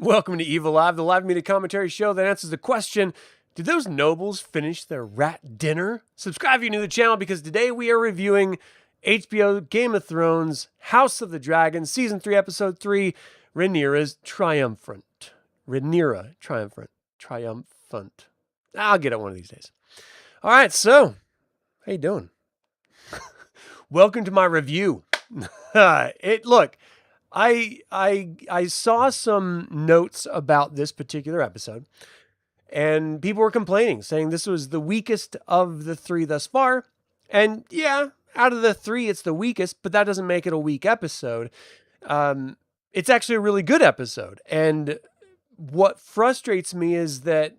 Welcome to Evilive, the live media commentary show that answers the question, did those nobles finish their rat dinner? Subscribe if you're new to the channel because today we are reviewing HBO Game of Thrones, House of the Dragon, Season 3, Episode 3, Rhaenyra's Triumphant. Rhaenyra Triumphant. I'll get it one of these days. All right, so, how you doing? Welcome to my review. Look, I saw some notes about this particular episode, and people were complaining, saying this was the weakest of the three thus far. And yeah, out of the three, it's the weakest, but that doesn't make it a weak episode. It's actually a really good episode. And what frustrates me is that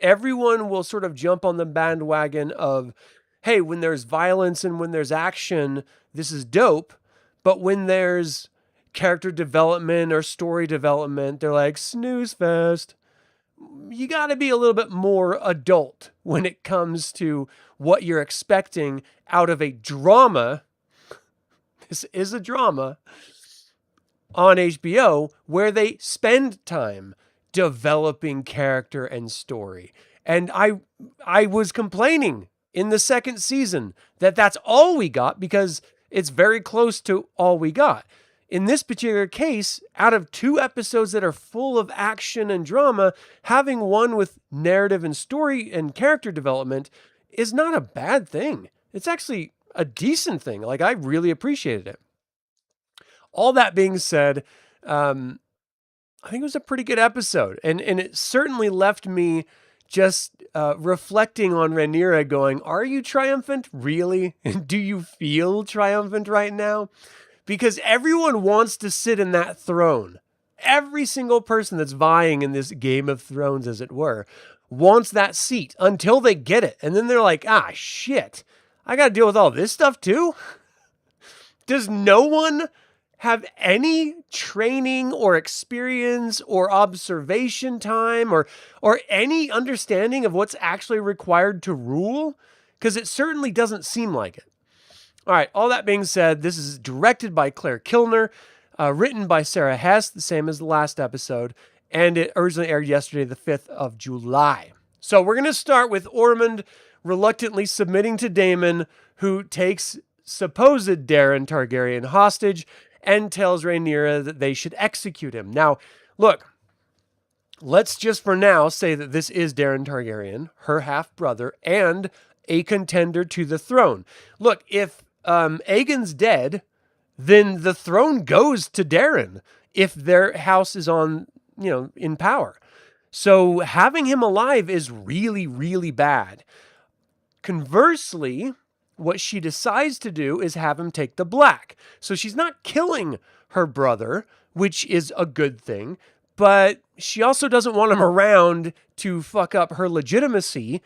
everyone will sort of jump on the bandwagon of, hey, when there's violence and when there's action, this is dope. But when there's character development or story development, they're like, snooze fest. You got to be a little bit more adult when it comes to what you're expecting out of a drama. This is a drama on HBO where they spend time developing character and story. And I was complaining in the second season that that's all we got because it's very close to all we got. In this particular case, out of two episodes that are full of action and drama, having one with narrative and story and character development is not a bad thing. It's actually a decent thing. Like, I really appreciated it. All that being said, I think it was a pretty good episode. And it certainly left me just reflecting on Rhaenyra going, are you triumphant? Really? Do you feel triumphant right now? Because everyone wants to sit in that throne. Every single person that's vying in this Game of Thrones, as it were, wants that seat until they get it. And then they're like, ah, shit, I got to deal with all this stuff too? Does no one have any training or experience or observation time or any understanding of what's actually required to rule? Because it certainly doesn't seem like it. All right, all that being said, this is directed by Claire Kilner, written by Sarah Hess, the same as the last episode, and it originally aired yesterday, the 5th of July. So we're going to start with Ormond reluctantly submitting to Daemon, who takes supposed Daeron Targaryen hostage and tells Rhaenyra that they should execute him. Now, look, let's just for now say that this is Daeron Targaryen, her half-brother, and a contender to the throne. Look, if Aegon's dead, then the throne goes to Daeron if their house is on, in power. So having him alive is really, really bad. Conversely, what she decides to do is have him take the black. So she's not killing her brother, which is a good thing, but she also doesn't want him around to fuck up her legitimacy.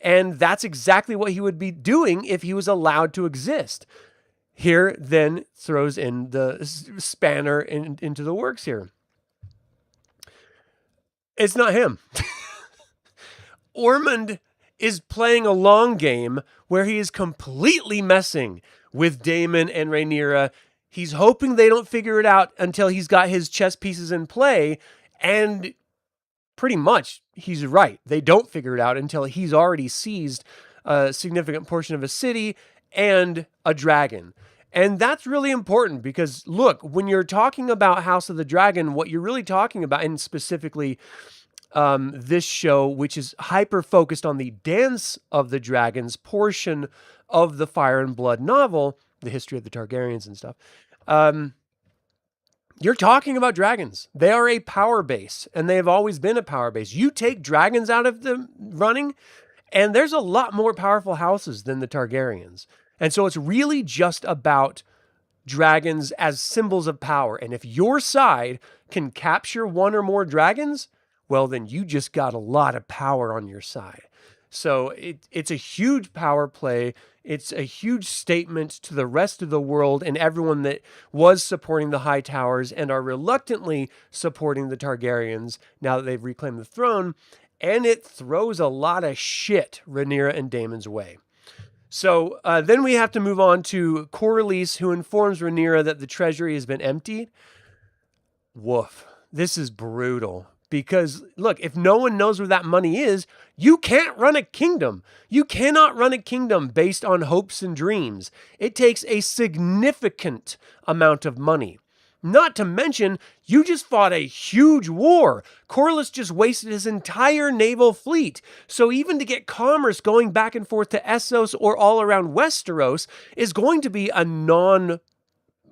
And that's exactly what he would be doing if he was allowed to exist. Here then throws in the spanner into the works here. It's not him. Ormond is playing a long game where he is completely messing with Daemon and Rhaenyra. He's hoping they don't figure it out until he's got his chess pieces in play. And pretty much, he's right. They don't figure it out until he's already seized a significant portion of a city and a dragon. And that's really important because, look, when you're talking about House of the Dragon, what you're really talking about, and specifically this show, which is hyper-focused on the Dance of the Dragons portion of the Fire and Blood novel, the history of the Targaryens and stuff, you're talking about dragons. They are a power base, and they have always been a power base. You take dragons out of the running, and there's a lot more powerful houses than the Targaryens. And so it's really just about dragons as symbols of power. And if your side can capture one or more dragons, well, then you just got a lot of power on your side. So it's a huge power play. It's a huge statement to the rest of the world and everyone that was supporting the High Towers and are reluctantly supporting the Targaryens now that they've reclaimed the throne. And it throws a lot of shit Rhaenyra and Daemon's way. So then we have to move on to Corlys, who informs Rhaenyra that the treasury has been emptied. Woof. This is brutal Because, look, if no one knows where that money is, you can't run a kingdom. You cannot run a kingdom based on hopes and dreams. It takes a significant amount of money. Not to mention, you just fought a huge war. Corlys just wasted his entire naval fleet. So even to get commerce going back and forth to Essos or all around Westeros is going to be a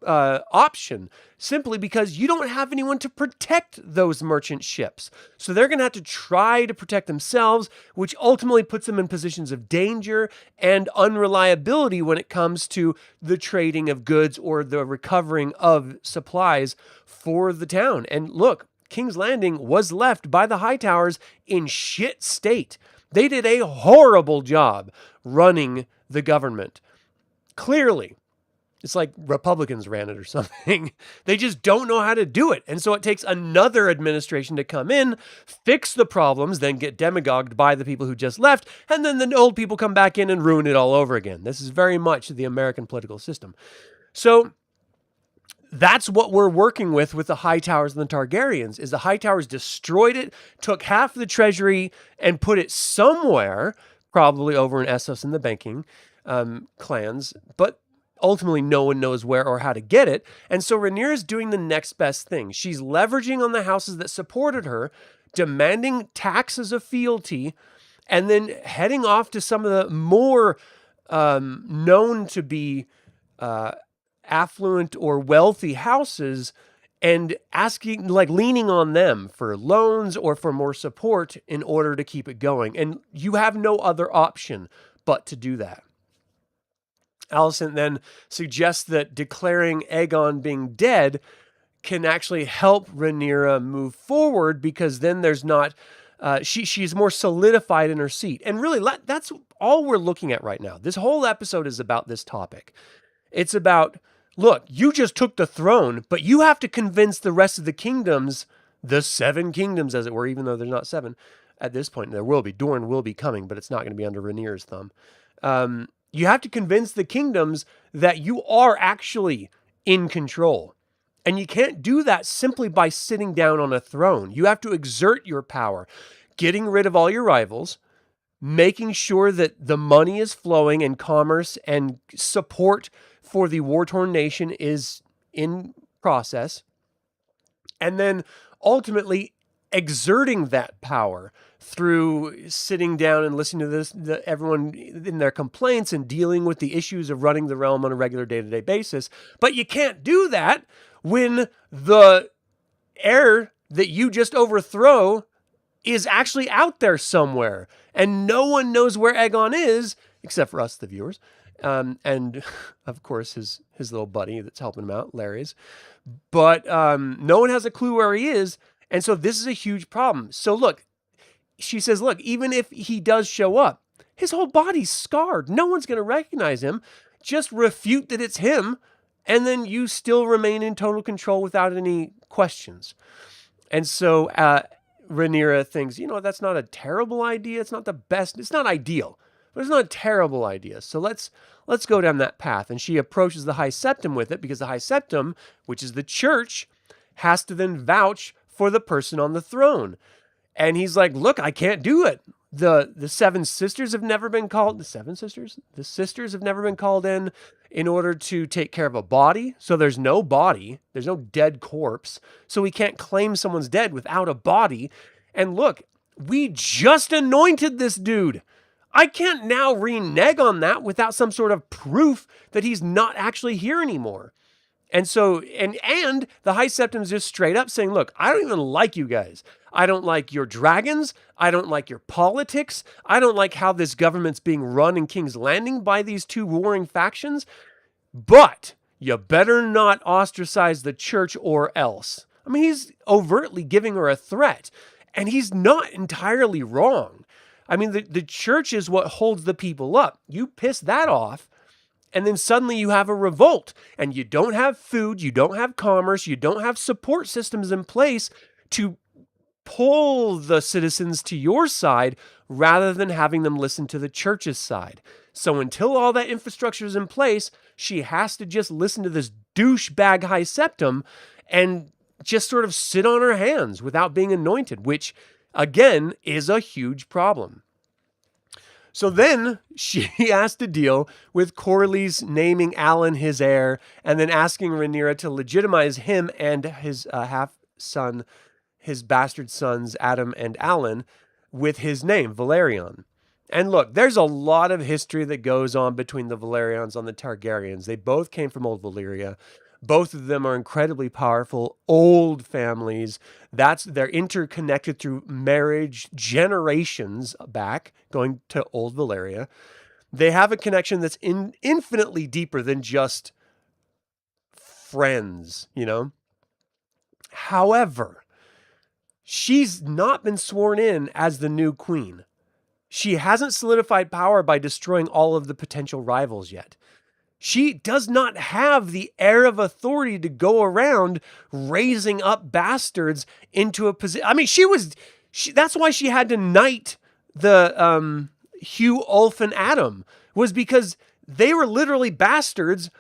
option, simply because you don't have anyone to protect those merchant ships. So they're going to have to try to protect themselves, which ultimately puts them in positions of danger and unreliability when it comes to the trading of goods or the recovering of supplies for the town. And look, King's Landing was left by the Hightowers in shit state. They did a horrible job running the government. Clearly, it's like Republicans ran it or something. They just don't know how to do it. And so it takes another administration to come in, fix the problems, then get demagogued by the people who just left, and then the old people come back in and ruin it all over again. This is very much the American political system. So that's what we're working with the Hightowers and the Targaryens, is the Hightowers destroyed it, took half the treasury and put it somewhere, probably over in Essos and the banking clans, but ultimately no one knows where or how to get it. And so Rhaenyra is doing the next best thing. She's leveraging on the houses that supported her, demanding taxes of fealty, and then heading off to some of the more known to be affluent or wealthy houses and asking, like leaning on them for loans or for more support in order to keep it going. And you have no other option but to do that. Alicent then suggests that declaring Aegon being dead can actually help Rhaenyra move forward, because then there's not, she's more solidified in her seat. And really, that's all we're looking at right now. This whole episode is about this topic. It's about, look, you just took the throne, but you have to convince the rest of the kingdoms, the 7 kingdoms as it were, even though there's not 7 at this point. There will be. Dorne will be coming, but it's not going to be under Rhaenyra's thumb. You have to convince the kingdoms that you are actually in control. And you can't do that simply by sitting down on a throne. You have to exert your power, getting rid of all your rivals, making sure that the money is flowing and commerce and support for the war-torn nation is in process, and then ultimately exerting that power through sitting down and listening to everyone in their complaints and dealing with the issues of running the realm on a regular day-to-day basis. But you can't do that when the heir that you just overthrow is actually out there somewhere and no one knows where Aegon is, except for us, the viewers. And of course, his little buddy that's helping him out, Larry's. But no one has a clue where he is. And so this is a huge problem. So look, she says, look, even if he does show up, his whole body's scarred. No one's going to recognize him. Just refute that it's him, and then you still remain in total control without any questions. And so Rhaenyra thinks, that's not a terrible idea. It's not the best. It's not ideal, but it's not a terrible idea. So let's go down that path. And she approaches the High Septim with it, because the High Septim, which is the church, has to then vouch for the person on the throne. And he's like, look, I can't do it. The 7 sisters have never been called. The 7 sisters? The sisters have never been called in order to take care of a body. So there's no body. There's no dead corpse. So we can't claim someone's dead without a body. And look, we just anointed this dude. I can't now renege on that without some sort of proof that he's not actually here anymore. And so, and the High Septim's just straight up saying, look, I don't even like you guys. I don't like your dragons. I don't like your politics. I don't like how this government's being run in King's Landing by these 2 warring factions. But you better not ostracize the church or else. I mean, he's overtly giving her a threat, and he's not entirely wrong. I mean, the church is what holds the people up. You piss that off, and then suddenly you have a revolt, and you don't have food, you don't have commerce, you don't have support systems in place to pull the citizens to your side rather than having them listen to the church's side. So until all that infrastructure is in place, she has to just listen to this douchebag High Septim and just sort of sit on her hands without being anointed, which again is a huge problem. So then she has to deal with Corlys naming Alan his heir and then asking Rhaenyra to legitimize him and his half-son, his bastard sons, Adam and Alan, with his name, Valerion. And look, there's a lot of history that goes on between the Valerians and the Targaryens. They both came from Old Valyria. Both of them are incredibly powerful, old families. They're interconnected through marriage generations back, going to Old Valyria. They have a connection that's infinitely deeper than just friends, you know? However, she's not been sworn in as the new queen. She hasn't solidified power by destroying all of the potential rivals yet. She does not have the air of authority to go around raising up bastards into a position. I mean, that's why she had to knight the Hugh, Ulf, and Adam, was because they were literally bastards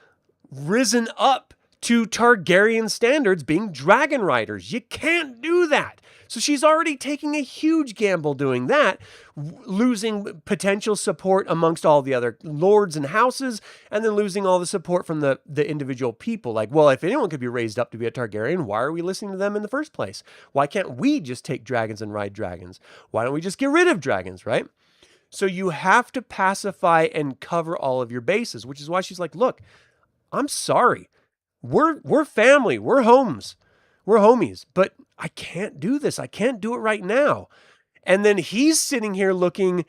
risen up to Targaryen standards, being dragon riders. You can't do that. So she's already taking a huge gamble doing that, losing potential support amongst all the other lords and houses, and then losing all the support from the individual people. Like, well, if anyone could be raised up to be a Targaryen, why are we listening to them in the first place? Why can't we just take dragons and ride dragons? Why don't we just get rid of dragons, right? So you have to pacify and cover all of your bases, which is why she's like, look, I'm sorry. We're family. We're homies, but I can't do this. I can't do it right now. And then he's sitting here looking,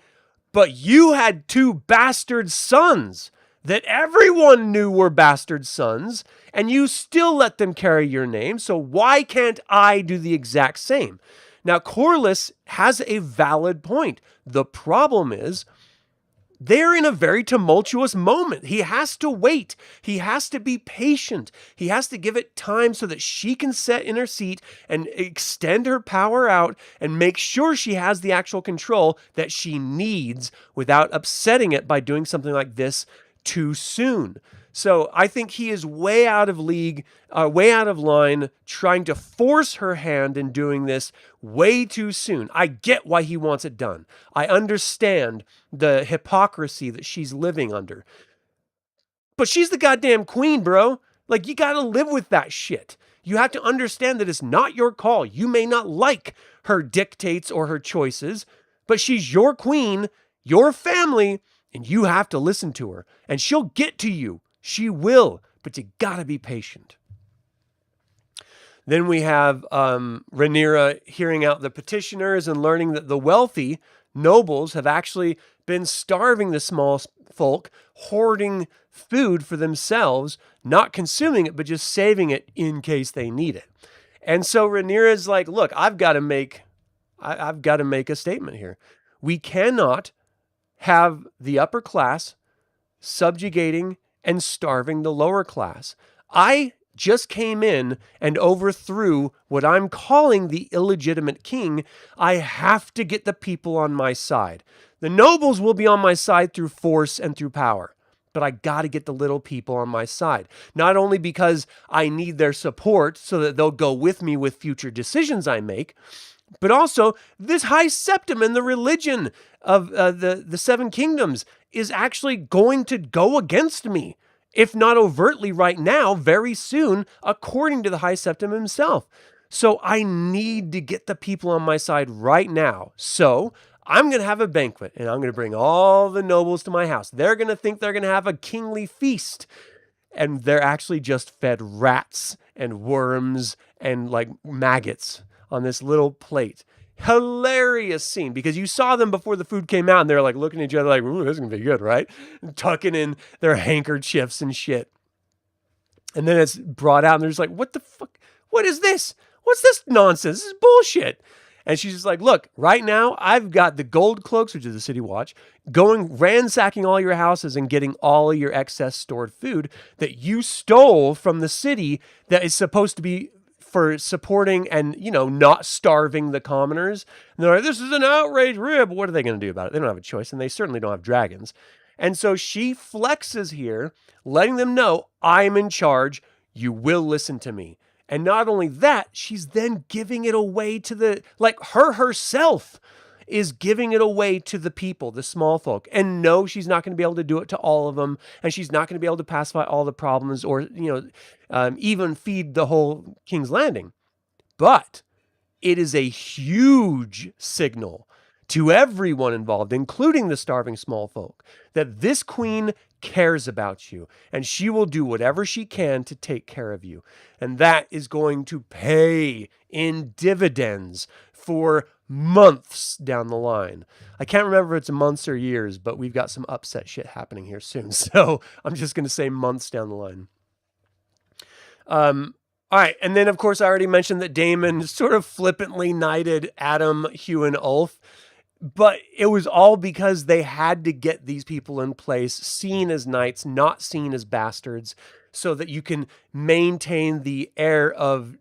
but you had two bastard sons that everyone knew were bastard sons, and you still let them carry your name. So why can't I do the exact same? Now, Corlys has a valid point. The problem is, they're in a very tumultuous moment. He has to wait. He has to be patient. He has to give it time so that she can sit in her seat and extend her power out and make sure she has the actual control that she needs without upsetting it by doing something like this too soon. So I think he is way out of league, way out of line, trying to force her hand in doing this way too soon. I get why he wants it done. I understand the hypocrisy that she's living under. But she's the goddamn queen, bro. Like, you got to live with that shit. You have to understand that it's not your call. You may not like her dictates or her choices, but she's your queen, your family, and you have to listen to her. And she'll get to you. She will, but you gotta be patient. Then we have Rhaenyra hearing out the petitioners and learning that the wealthy nobles have actually been starving the small folk, hoarding food for themselves, not consuming it, but just saving it in case they need it. And so Rhaenyra's like, look, I've got to make a statement here. We cannot have the upper class subjugating and starving the lower class. I just came in and overthrew what I'm calling the illegitimate king. I have to get the people on my side. The nobles will be on my side through force and through power, but I got to get the little people on my side. Not only because I need their support so that they'll go with me with future decisions I make, but also this high septum and the religion of the Seven Kingdoms is actually going to go against me, if not overtly right now, very soon, according to the high septum himself. So I need to get the people on my side right now. So I'm going to have a banquet, and I'm going to bring all the nobles to my house. They're going to think they're going to have a kingly feast, and they're actually just fed rats and worms and like maggots on this little plate. Hilarious scene, because you saw them before the food came out and they're like looking at each other like, ooh, this is gonna be good, right? And tucking in their handkerchiefs and shit. And then it's brought out and they're just like, what the fuck? What is this? What's this nonsense? This is bullshit. And she's just like, look, right now I've got the gold cloaks, which is the city watch, going ransacking all your houses and getting all of your excess stored food that you stole from the city that is supposed to be for supporting and, you know, not starving the commoners. And they're like, this is an outrage, rib. What are they going to do about it? They don't have a choice, and they certainly don't have dragons. And so she flexes here, letting them know, I'm in charge. You will listen to me. And not only that, she's then giving it away to the, like her herself is giving it away to the people, the small folk. And no, she's not going to be able to do it to all of them. And she's not going to be able to pacify all the problems or, even feed the whole King's Landing. But it is a huge signal to everyone involved, including the starving small folk, that this queen cares about you and she will do whatever she can to take care of you. And that is going to pay in dividends for months down the line. I can't remember if it's months or years, but we've got some upset shit happening here soon. So I'm just going to say months down the line. All right. And then, of course, I already mentioned that Daemon sort of flippantly knighted Adam, Hugh, and Ulf. But it was all because they had to get these people in place, seen as knights, not seen as bastards, so that you can maintain the air of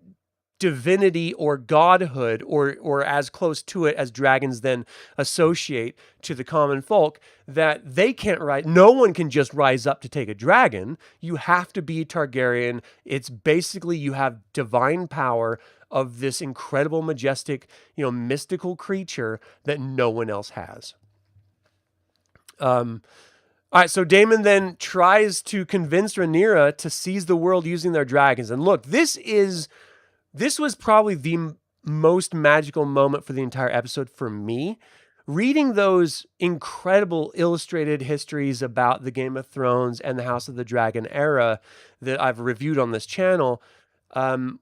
divinity or godhood, or as close to it as dragons then associate to the common folk, that they can't rise. No one can just rise up to take a dragon. You have to be Targaryen. It's basically you have divine power of this incredible, majestic, mystical creature that no one else has. All right, so Daemon then tries to convince Rhaenyra to seize the world using their dragons. And look, this was probably the most magical moment for the entire episode for me. Reading those incredible illustrated histories about the Game of Thrones and the House of the Dragon era that I've reviewed on this channel,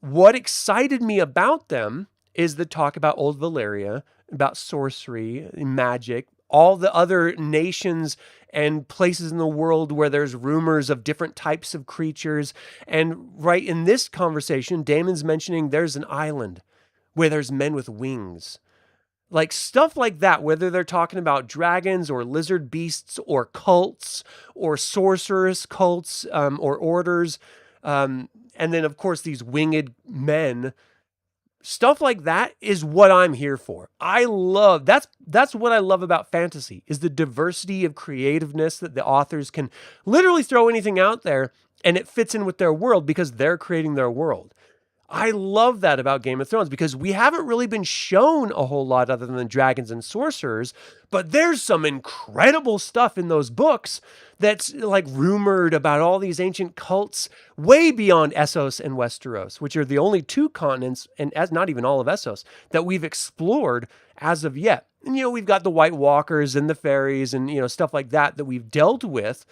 what excited me about them is the talk about Old Valyria, about sorcery, magic, all the other nations and places in the world where there's rumors of different types of creatures. And right in this conversation, Daemon's mentioning there's an island where there's men with wings. Like stuff like that, whether they're talking about dragons or lizard beasts or cults or sorceress cults or orders. And then, of course, these winged men. Stuff like that is what I'm here for. That's what I love about fantasy, is the diversity of creativeness that the authors can literally throw anything out there and it fits in with their world because they're creating their world. I love that about Game of Thrones because we haven't really been shown a whole lot other than dragons and sorcerers, but there's some incredible stuff in those books that's like rumored about all these ancient cults way beyond Essos and Westeros, which are the only two continents, and as not even all of Essos, that we've explored as of yet. And, we've got the White Walkers and the fairies and, stuff like that we've dealt with,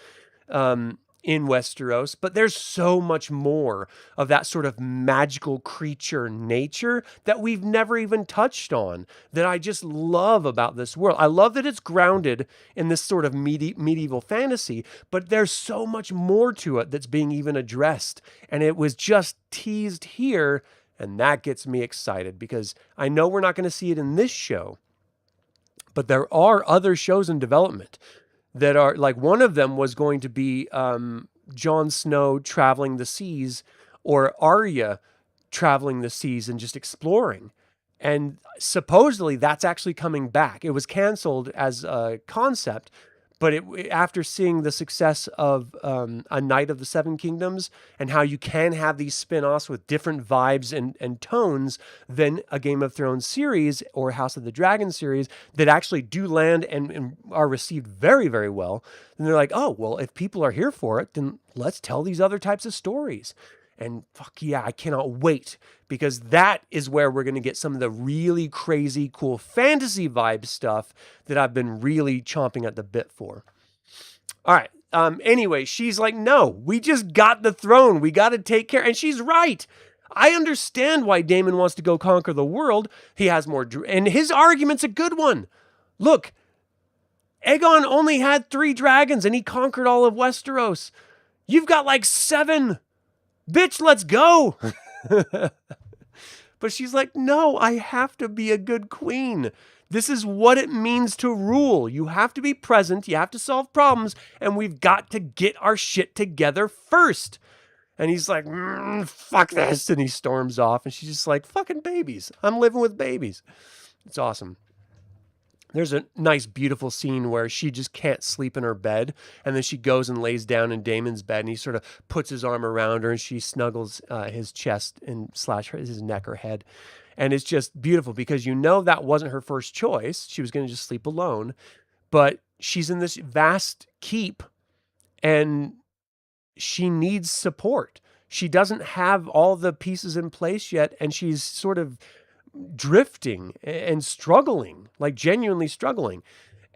in Westeros, but there's so much more of that sort of magical creature nature that we've never even touched on, that I just love about this world. I love that it's grounded in this sort of medieval fantasy, but there's so much more to it that's being even addressed. And it was just teased here, and that gets me excited because I know we're not going to see it in this show, but there are other shows in development that are like, one of them was going to be Jon Snow traveling the seas, or Arya traveling the seas and just exploring. And supposedly that's actually coming back. It was canceled as a concept, but after seeing the success of A Knight of the Seven Kingdoms and how you can have these spin-offs with different vibes and tones than a Game of Thrones series or House of the Dragon series that actually do land and are received very, very well, then they're like, oh, well, if people are here for it, then let's tell these other types of stories. And fuck yeah, I cannot wait, because that is where we're going to get some of the really crazy, cool fantasy vibe stuff that I've been really chomping at the bit for. All right. Anyway, she's like, no, we just got the throne. We got to take care. And she's right. I understand why Daemon wants to go conquer the world. He has more, and his argument's a good one. Look, Aegon only had 3 dragons and he conquered all of Westeros. You've got like 7. Bitch, let's go. But she's like, no, I have to be a good queen. This is what it means to rule. You have to be present. You have to solve problems. And we've got to get our shit together first. And he's like, fuck this. And he storms off. And she's just like, fucking babies. I'm living with babies. It's awesome. There's a nice, beautiful scene where she just can't sleep in her bed. And then she goes and lays down in Daemon's bed, and he sort of puts his arm around her, and she snuggles his chest and slash his neck or head. And it's just beautiful because that wasn't her first choice. She was going to just sleep alone. But she's in this vast keep, and she needs support. She doesn't have all the pieces in place yet, and she's sort of drifting and struggling, like genuinely struggling.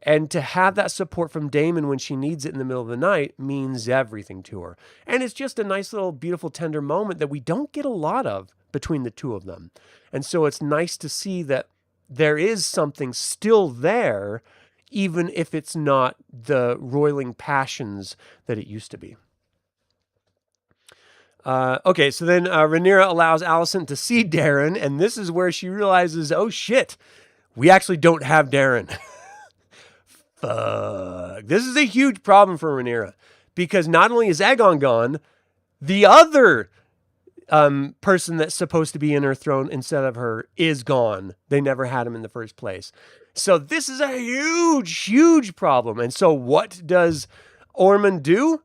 And to have that support from Daemon when she needs it in the middle of the night means everything to her. And it's just a nice little beautiful tender moment that we don't get a lot of between the two of them. And so it's nice to see that there is something still there, even if it's not the roiling passions that it used to be. Okay, so then Rhaenyra allows Alicent to see Daeron, and this is where she realizes, oh shit, we actually don't have Daeron. Fuck. This is a huge problem for Rhaenyra, because not only is Aegon gone, the other person that's supposed to be in her throne instead of her is gone. They never had him in the first place. So this is a huge, huge problem. And so what does Ormond do?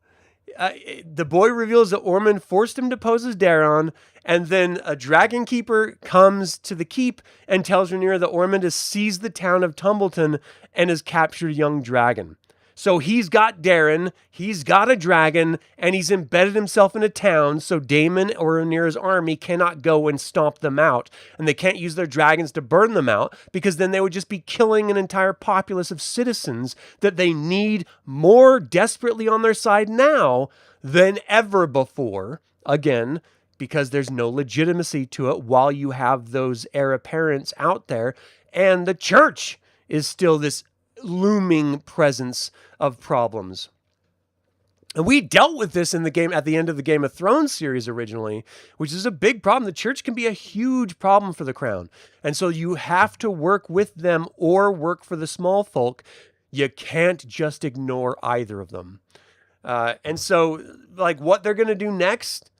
The boy reveals that Ormond forced him to pose as Daeron, and then a dragon keeper comes to the keep and tells Rhaenyra that Ormond has seized the town of Tumbleton and has captured a young dragon. So he's got Daeron, he's got a dragon, and he's embedded himself in a town, so Daemon or Rhaenyra's army cannot go and stomp them out. And they can't use their dragons to burn them out, because then they would just be killing an entire populace of citizens that they need more desperately on their side now than ever before. Again, because there's no legitimacy to it while you have those heir apparents out there. And the church is still this looming presence of problems. And we dealt with this in the game at the end of the Game of Thrones series originally, which is a big problem. The church can be a huge problem for the crown. And so you have to work with them or work for the small folk. You can't just ignore either of them. And so, like, what they're going to do next,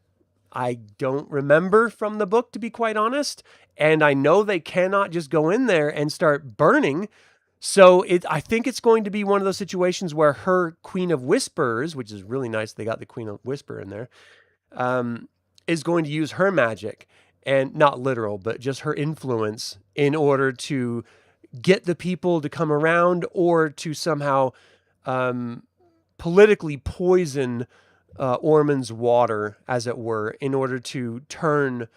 I don't remember from the book, to be quite honest. And I know they cannot just go in there and start burning. So I think it's going to be one of those situations where her Queen of Whispers, which is really nice, they got the Queen of Whisper in there, is going to use her magic, and not literal, but just her influence in order to get the people to come around, or to somehow politically poison Ormond's water, as it were, in order to turn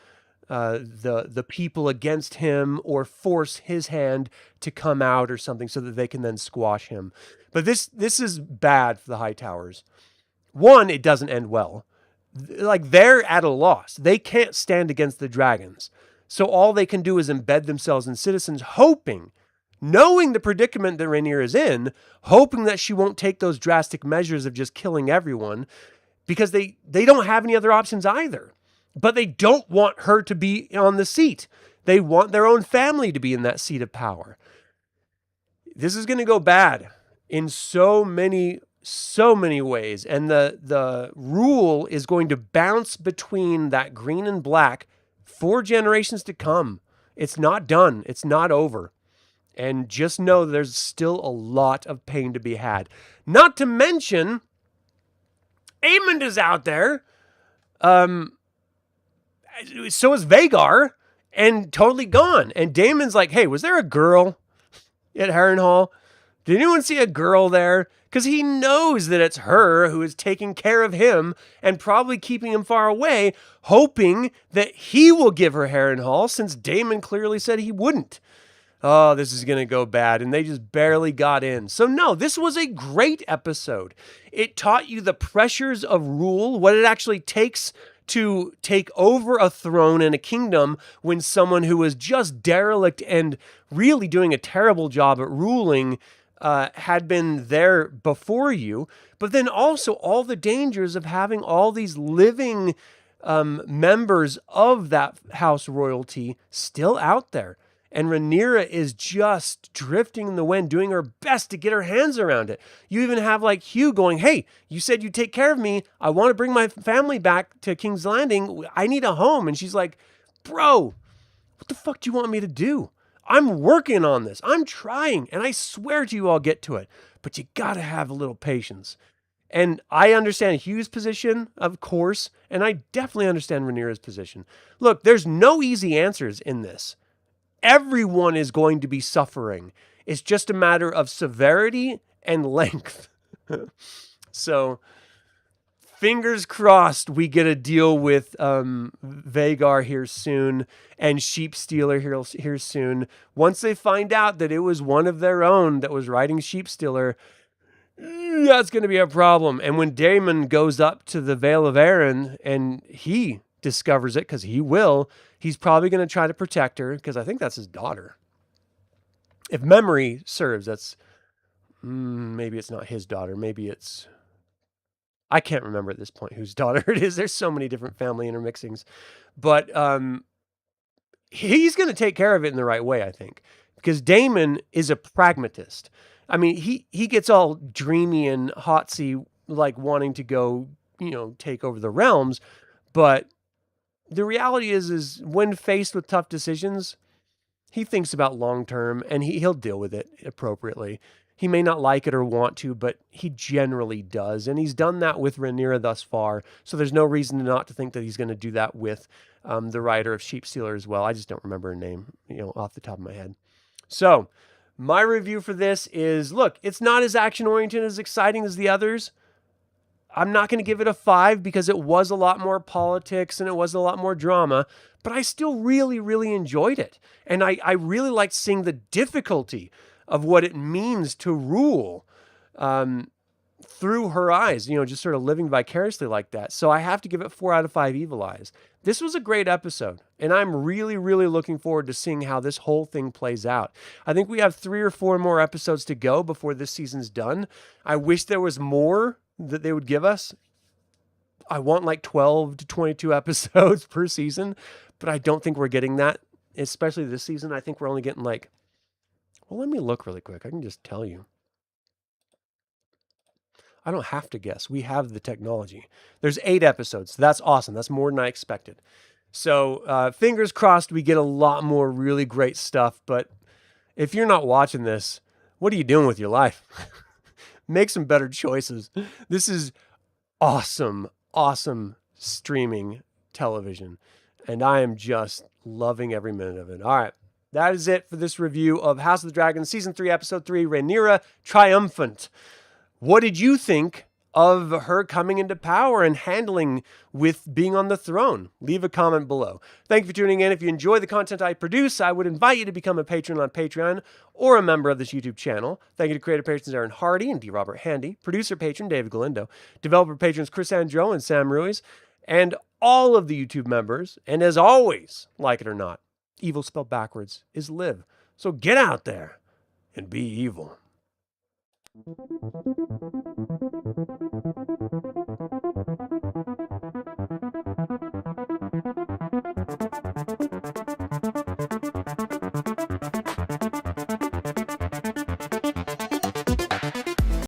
the people against him, or force his hand to come out or something, so that they can then squash him. But this is bad for the High Towers. One, it doesn't end well. Like, they're at a loss. They can't stand against the dragons. So all they can do is embed themselves in citizens, knowing the predicament that Rhaenyra is in, hoping that she won't take those drastic measures of just killing everyone, because they don't have any other options either. But they don't want her to be on the seat. They want their own family to be in that seat of power. This is going to go bad in so many ways. And the rule is going to bounce between that green and black for generations to come. It's not done. It's not over. And just know there's still a lot of pain to be had. Not to mention, Aemond is out there. So is Vhagar, and totally gone. And Daemon's like, hey, was there a girl at Harrenhal? Did anyone see a girl there? Because he knows that it's her who is taking care of him and probably keeping him far away, hoping that he will give her Harrenhal, since Daemon clearly said he wouldn't. Oh, this is going to go bad. And they just barely got in. So no, this was a great episode. It taught you the pressures of rule, what it actually takes to take over a throne and a kingdom when someone who was just derelict and really doing a terrible job at ruling had been there before you. But then also all the dangers of having all these living members of that house royalty still out there. And Rhaenyra is just drifting in the wind, doing her best to get her hands around it. You even have like Hugh going, hey, you said you'd take care of me. I want to bring my family back to King's Landing. I need a home. And she's like, bro, what the fuck do you want me to do? I'm working on this. I'm trying, and I swear to you I'll get to it. But you got to have a little patience. And I understand Hugh's position, of course, and I definitely understand Rhaenyra's position. Look, there's no easy answers in this. Everyone is going to be suffering. It's just a matter of severity and length. So, fingers crossed we get a deal with Vhagar here soon and Sheep Stealer here soon. Once they find out that it was one of their own that was riding Sheep Stealer, that's going to be a problem. And when Daemon goes up to the Vale of Arryn and he discovers it, because he will, he's probably going to try to protect her, because I think that's his daughter. If memory serves, that's... maybe it's not his daughter. Maybe it's... I can't remember at this point whose daughter it is. There's so many different family intermixings. But he's going to take care of it in the right way, I think. Because Daemon is a pragmatist. I mean, he gets all dreamy and hotsy, like wanting to go, take over the realms. But the reality is when faced with tough decisions, he thinks about long term and he'll deal with it appropriately. He may not like it or want to, but he generally does. And he's done that with Rhaenyra thus far. So there's no reason not to think that he's going to do that with the writer of Sheep Stealer as well. I just don't remember her name, off the top of my head. So my review for this is, look, it's not as action-oriented, as exciting as the others. I'm not going to give it a 5 because it was a lot more politics and it was a lot more drama, but I still really, really enjoyed it. And I really liked seeing the difficulty of what it means to rule through her eyes, just sort of living vicariously like that. So I have to give it 4 out of 5 evil eyes. This was a great episode, and I'm really, really looking forward to seeing how this whole thing plays out. I think we have 3 or 4 more episodes to go before this season's done. I wish there was more that they would give us. I want like 12 to 22 episodes per season, but I don't think we're getting that, especially this season. I think we're only getting well, let me look really quick. I can just tell you. I don't have to guess. We have the technology. There's 8 episodes. So that's awesome. That's more than I expected. So fingers crossed we get a lot more really great stuff. But if you're not watching this, what are you doing with your life? Make some better choices. This is awesome, awesome streaming television. And I am just loving every minute of it. All right. That is it for this review of House of the Dragon, Season 3, Episode 3, Rhaenyra Triumphant. What did you think of her coming into power and handling with being on the throne? Leave a comment below. Thank you for tuning in. If you enjoy the content I produce, I would invite you to become a patron on Patreon or a member of this YouTube channel. Thank you to creator patrons Aaron Hardy and D. Robert Handy, producer patron David Galindo, developer patrons Chris Androu and Sam Ruiz, and all of the YouTube members. And as always, like it or not, evil spelled backwards is live. So get out there and be evil.